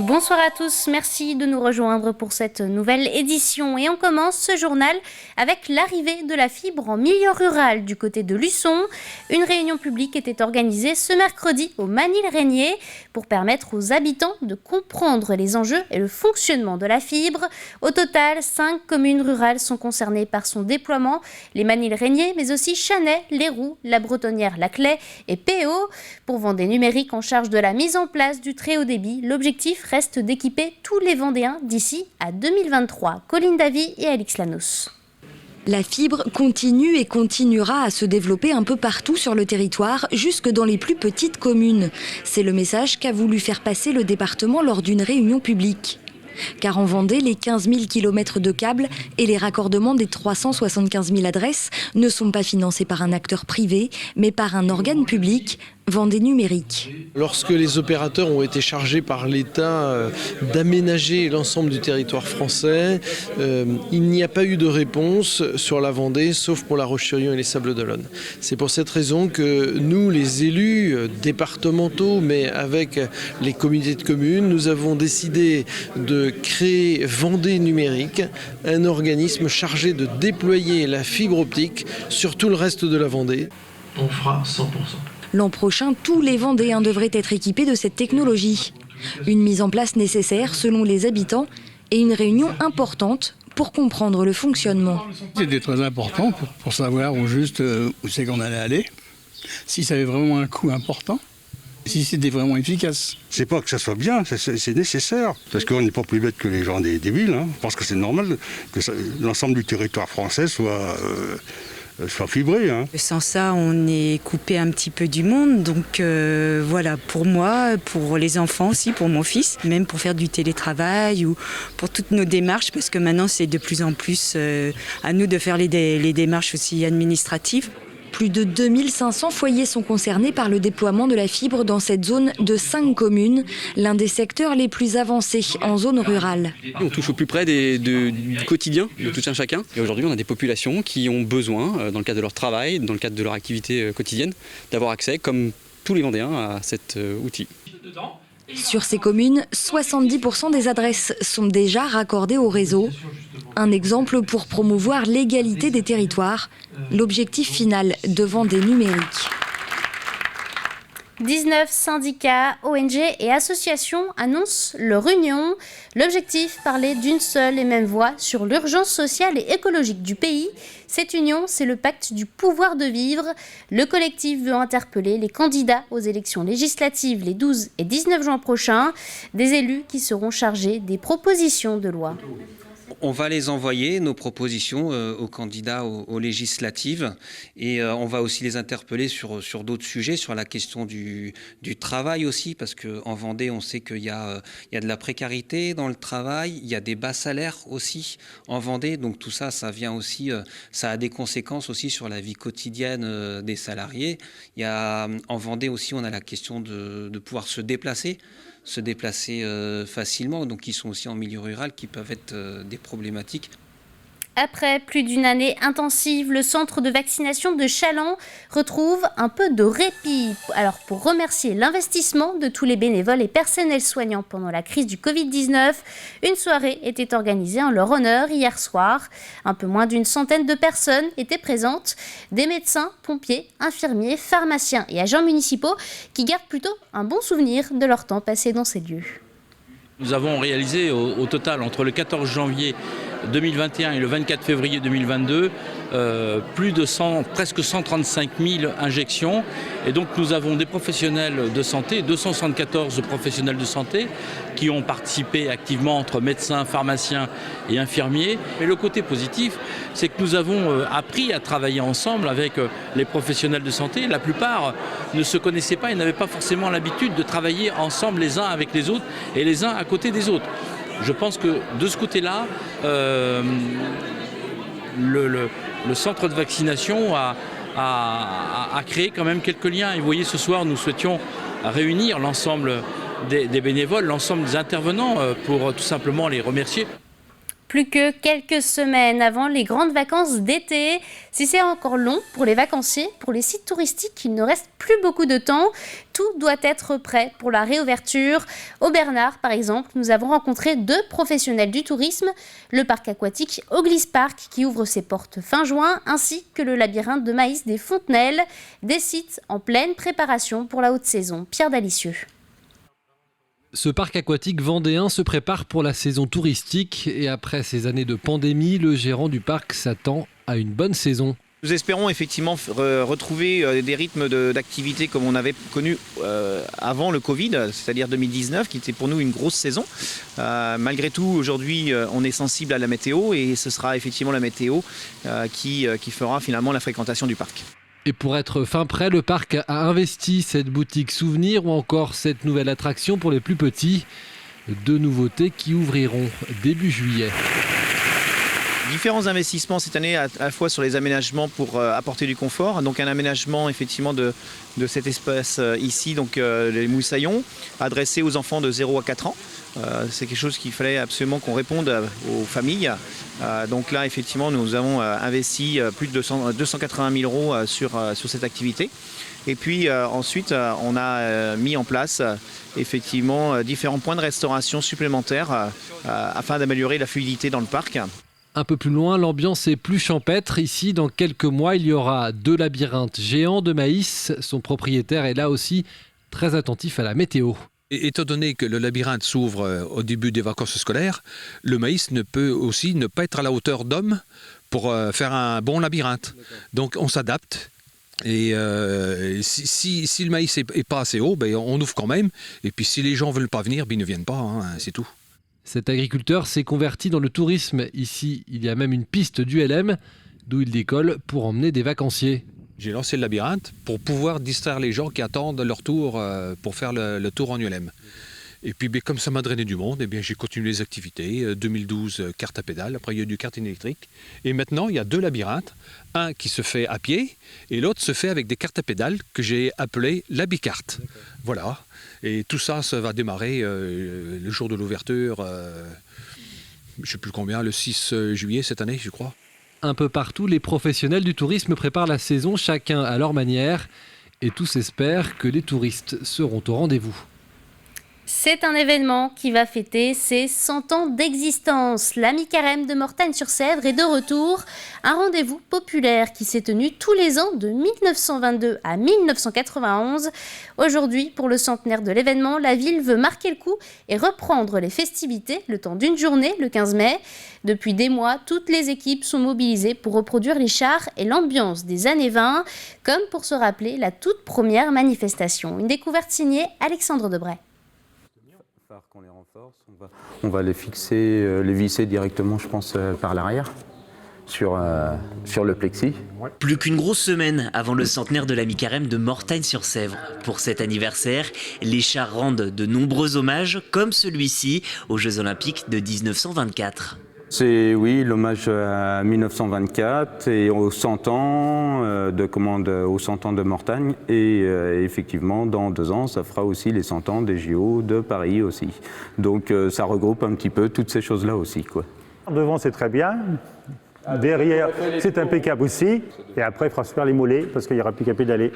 Bonsoir à tous, merci de nous rejoindre pour cette nouvelle édition. Et on commence ce journal avec l'arrivée de la fibre en milieu rural du côté de Luçon. Une réunion publique était organisée ce mercredi au Manille-Régnier pour permettre aux habitants de comprendre les enjeux et le fonctionnement de la fibre. Au total, 5 communes rurales sont concernées par son déploiement. Les Manille-Régnier, mais aussi Chanay, Léroux, La Bretonnière, La Claye et Péo. Pour Vendée Numérique en charge de la mise en place du très haut débit, l'objectif reste d'équiper tous les Vendéens d'ici à 2023. Colline Davy et Alix Lanos. La fibre continue et continuera à se développer un peu partout sur le territoire, jusque dans les plus petites communes. C'est le message qu'a voulu faire passer le département lors d'une réunion publique. Car en Vendée, les 15 000 km de câbles et les raccordements des 375 000 adresses ne sont pas financés par un acteur privé, mais par un organe public, Vendée Numérique. Lorsque les opérateurs ont été chargés par l'État d'aménager l'ensemble du territoire français, il n'y a pas eu de réponse sur la Vendée, sauf pour La Roche-sur-Yon et les Sables-d'Olonne. C'est pour cette raison que nous, les élus départementaux, mais avec les communautés de communes, nous avons décidé de créer Vendée Numérique, un organisme chargé de déployer la fibre optique sur tout le reste de la Vendée. On fera 100%. L'an prochain, tous les Vendéens devraient être équipés de cette technologie. Une mise en place nécessaire selon les habitants et une réunion importante pour comprendre le fonctionnement. C'était très important pour savoir au juste où c'est qu'on allait aller, si ça avait vraiment un coût important, si c'était vraiment efficace. C'est pas que ça soit bien, c'est nécessaire. Parce qu'on n'est pas plus bête que les gens des villes. Je pense que c'est normal que l'ensemble du territoire français soit fibré. Sans ça, on est coupé un petit peu du monde. Donc voilà, pour moi, pour les enfants aussi, pour mon fils, même pour faire du télétravail ou pour toutes nos démarches, parce que maintenant c'est de plus en plus à nous de faire les démarches aussi administratives. Plus de 2500 foyers sont concernés par le déploiement de la fibre dans cette zone de 5 communes, l'un des secteurs les plus avancés en zone rurale. On touche au plus près du quotidien de tout un chacun. Et aujourd'hui, on a des populations qui ont besoin, dans le cadre de leur travail, dans le cadre de leur activité quotidienne, d'avoir accès, comme tous les Vendéens, à cet outil. Sur ces communes, 70% des adresses sont déjà raccordées au réseau. Un exemple pour promouvoir l'égalité des territoires, l'objectif final de Vendée Numérique. 19 syndicats, ONG et associations annoncent leur union. L'objectif, parler d'une seule et même voix sur l'urgence sociale et écologique du pays. Cette union, c'est le pacte du pouvoir de vivre. Le collectif veut interpeller les candidats aux élections législatives les 12 et 19 juin prochains, des élus qui seront chargés des propositions de loi. On va les envoyer, nos propositions, aux candidats aux législatives, et on va aussi les interpeller sur d'autres sujets, sur la question du travail aussi, parce qu'en Vendée, on sait qu'il y a de la précarité dans le travail, il y a des bas salaires aussi en Vendée, donc tout ça, ça vient aussi, ça a des conséquences aussi sur la vie quotidienne des salariés. Il y a, en Vendée aussi, on a la question de pouvoir se déplacer facilement, donc ils sont aussi en milieu rural, qui peuvent être des problématiques. Après plus d'une année intensive, le centre de vaccination de Challans retrouve un peu de répit. Alors pour remercier l'investissement de tous les bénévoles et personnels soignants pendant la crise du Covid-19, une soirée était organisée en leur honneur hier soir. Un peu moins d'une centaine de personnes étaient présentes, des médecins, pompiers, infirmiers, pharmaciens et agents municipaux qui gardent plutôt un bon souvenir de leur temps passé dans ces lieux. Nous avons réalisé au total entre le 14 janvier 2021 et le 24 février 2022 plus de presque 135 000 injections. Et donc nous avons des professionnels de santé, 274 professionnels de santé qui ont participé activement entre médecins, pharmaciens et infirmiers. Et le côté positif, c'est que nous avons appris à travailler ensemble avec les professionnels de santé. La plupart ne se connaissaient pas et n'avaient pas forcément l'habitude de travailler ensemble les uns avec les autres et les uns à côté des autres. Je pense que de ce côté-là, le centre de vaccination a créé quand même quelques liens. Et vous voyez, ce soir, nous souhaitions réunir l'ensemble des bénévoles, l'ensemble des intervenants pour tout simplement les remercier. Plus que quelques semaines avant les grandes vacances d'été. Si c'est encore long pour les vacanciers, pour les sites touristiques, il ne reste plus beaucoup de temps. Tout doit être prêt pour la réouverture. Au Bernard, par exemple, nous avons rencontré 2 professionnels du tourisme, le parc aquatique Auglis Park qui ouvre ses portes fin juin, ainsi que le labyrinthe de maïs des Fontenelles, des sites en pleine préparation pour la haute saison. Pierre Dalicieux. Ce parc aquatique vendéen se prépare pour la saison touristique et après ces années de pandémie, le gérant du parc s'attend à une bonne saison. Nous espérons effectivement retrouver des rythmes d'activité comme on avait connu avant le Covid, c'est-à-dire 2019, qui était pour nous une grosse saison. Malgré tout, aujourd'hui, on est sensible à la météo et ce sera effectivement la météo qui fera finalement la fréquentation du parc. Et pour être fin prêt, le parc a investi cette boutique souvenir ou encore cette nouvelle attraction pour les plus petits. 2 nouveautés qui ouvriront début juillet. Différents investissements cette année à la fois sur les aménagements pour apporter du confort, donc un aménagement effectivement de cet espace ici, donc les moussaillons, adressés aux enfants de 0 à 4 ans. C'est quelque chose qu'il fallait absolument qu'on réponde aux familles. Donc là effectivement nous avons investi plus de 280 000 € sur cette activité. Et puis ensuite on a mis en place effectivement différents points de restauration supplémentaires afin d'améliorer la fluidité dans le parc. Un peu plus loin, l'ambiance est plus champêtre. Ici, dans quelques mois, il y aura 2 labyrinthes géants de maïs. Son propriétaire est là aussi très attentif à la météo. Et étant donné que le labyrinthe s'ouvre au début des vacances scolaires, le maïs ne peut aussi ne pas être à la hauteur d'homme pour faire un bon labyrinthe. Donc on s'adapte. Et si le maïs n'est pas assez haut, ben, on ouvre quand même. Et puis si les gens ne veulent pas venir, ben, ils ne viennent pas, hein, c'est tout. Cet agriculteur s'est converti dans le tourisme. Ici, il y a même une piste d'ULM d'où il décolle pour emmener des vacanciers. J'ai lancé le labyrinthe pour pouvoir distraire les gens qui attendent leur tour pour faire le tour en ULM. Et puis comme ça m'a drainé du monde, eh bien, j'ai continué les activités. 2012, carte à pédale, après il y a eu du karting électrique. Et maintenant, il y a 2 labyrinthes. Un qui se fait à pied et l'autre se fait avec des cartes à pédale que j'ai appelées la bicarte. Voilà. Et tout ça, ça va démarrer le jour de l'ouverture, je ne sais plus combien, le 6 juillet cette année, je crois. Un peu partout, les professionnels du tourisme préparent la saison, chacun à leur manière. Et tous espèrent que les touristes seront au rendez-vous. C'est un événement qui va fêter ses 100 ans d'existence. La Mi-Carême de Mortagne-sur-Sèvre est de retour. Un rendez-vous populaire qui s'est tenu tous les ans de 1922 à 1991. Aujourd'hui, pour le centenaire de l'événement, la ville veut marquer le coup et reprendre les festivités le temps d'une journée, le 15 mai. Depuis des mois, toutes les équipes sont mobilisées pour reproduire les chars et l'ambiance des années 20, comme pour se rappeler la toute première manifestation. Une découverte signée Alexandre Debray. Qu'on les renforce, on va les fixer, les visser directement, je pense, par l'arrière, sur le plexi. Plus qu'une grosse semaine avant le centenaire de la Mi-Carême de Mortagne-sur-Sèvre. Pour cet anniversaire, les chars rendent de nombreux hommages, comme celui-ci, aux Jeux Olympiques de 1924. C'est, oui, l'hommage à 1924 et aux 100 ans aux 100 ans de Mortagne. Et effectivement, dans 2 ans, ça fera aussi les 100 ans des JO de Paris aussi. Donc ça regroupe un petit peu toutes ces choses-là aussi, quoi. Devant, c'est très bien. Derrière, c'est impeccable aussi. Et après, il fera super les mollets parce qu'il n'y aura plus qu'à pédaler.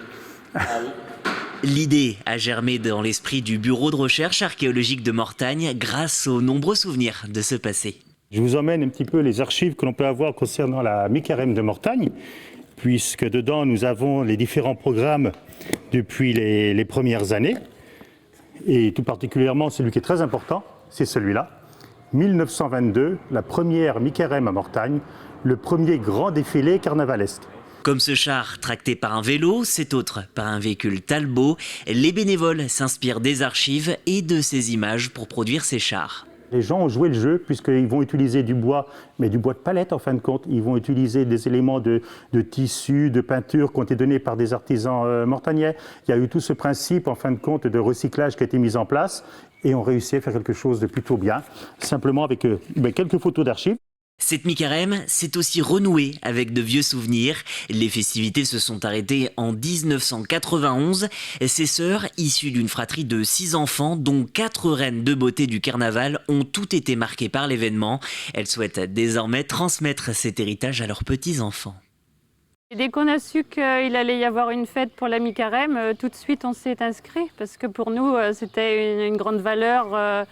L'idée a germé dans l'esprit du bureau de recherche archéologique de Mortagne grâce aux nombreux souvenirs de ce passé. Je vous emmène un petit peu les archives que l'on peut avoir concernant la Mi-Carême de Mortagne, puisque dedans nous avons les différents programmes depuis les premières années, et tout particulièrement celui qui est très important, c'est celui-là. 1922, la première Mi-Carême à Mortagne, le premier grand défilé carnavalesque. Comme ce char tracté par un vélo, cet autre par un véhicule Talbot, les bénévoles s'inspirent des archives et de ces images pour produire ces chars. Les gens ont joué le jeu puisqu'ils vont utiliser du bois, mais du bois de palette en fin de compte. Ils vont utiliser des éléments de tissu, de peinture qui ont été donnés par des artisans mortagnais. Il y a eu tout ce principe en fin de compte de recyclage qui a été mis en place et on réussit à faire quelque chose de plutôt bien, simplement avec quelques photos d'archives. Cette mi-carême, c'est aussi renouer avec de vieux souvenirs. Les festivités se sont arrêtées en 1991. Ses sœurs, issues d'une fratrie de 6 enfants, dont 4 reines de beauté du carnaval, ont toutes été marquées par l'événement. Elles souhaitent désormais transmettre cet héritage à leurs petits-enfants. Dès qu'on a su qu'il allait y avoir une fête pour la mi-carême, tout de suite on s'est inscrit parce que pour nous c'était une grande valeur,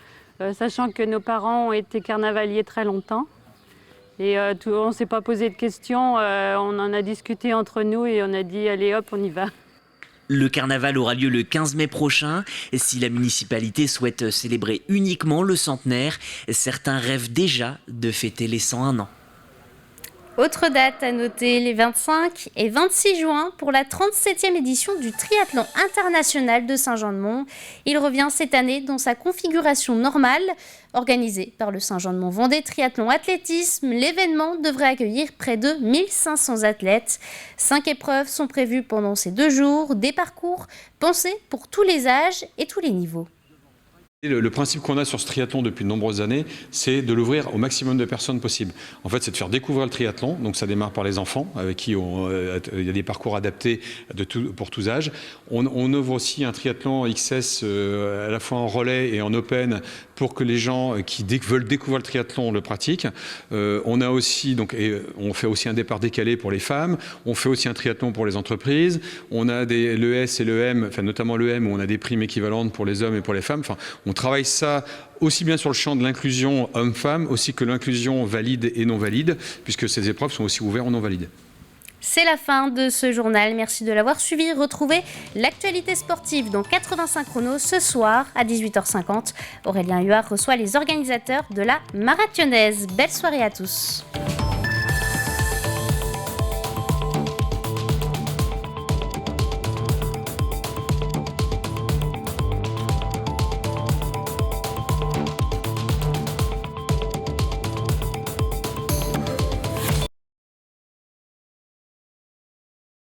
sachant que nos parents ont été carnavaliers très longtemps. Et on ne s'est pas posé de questions, on en a discuté entre nous et on a dit allez hop, on y va. Le carnaval aura lieu le 15 mai prochain. Si la municipalité souhaite célébrer uniquement le centenaire, certains rêvent déjà de fêter les 101 ans. Autre date à noter, les 25 et 26 juin pour la 37e édition du Triathlon international de Saint-Jean-de-Mont. Il revient cette année dans sa configuration normale. Organisé par le Saint-Jean-de-Mont Vendée Triathlon Athlétisme, l'événement devrait accueillir près de 1500 athlètes. 5 épreuves sont prévues pendant ces 2 jours, des parcours pensés pour tous les âges et tous les niveaux. Le principe qu'on a sur ce triathlon depuis de nombreuses années, c'est de l'ouvrir au maximum de personnes possible. En fait, c'est de faire découvrir le triathlon. Donc ça démarre par les enfants, avec qui il y a des parcours adaptés pour tous âges. On ouvre aussi un triathlon XS à la fois en relais et en open pour que les gens qui veulent découvrir le triathlon le pratiquent. On a aussi, on fait aussi un départ décalé pour les femmes. On fait aussi un triathlon pour les entreprises. On a l'ES et l'EM, enfin notamment l'EM où on a des primes équivalentes pour les hommes et pour les femmes. Enfin, on travaille ça aussi bien sur le champ de l'inclusion homme-femme, aussi que l'inclusion valide et non valide, puisque ces épreuves sont aussi ouvertes aux non valides. C'est la fin de ce journal. Merci de l'avoir suivi. Retrouvez l'actualité sportive dans 85 chronos ce soir à 18h50. Aurélien Huard reçoit les organisateurs de la Marathonnaise. Belle soirée à tous.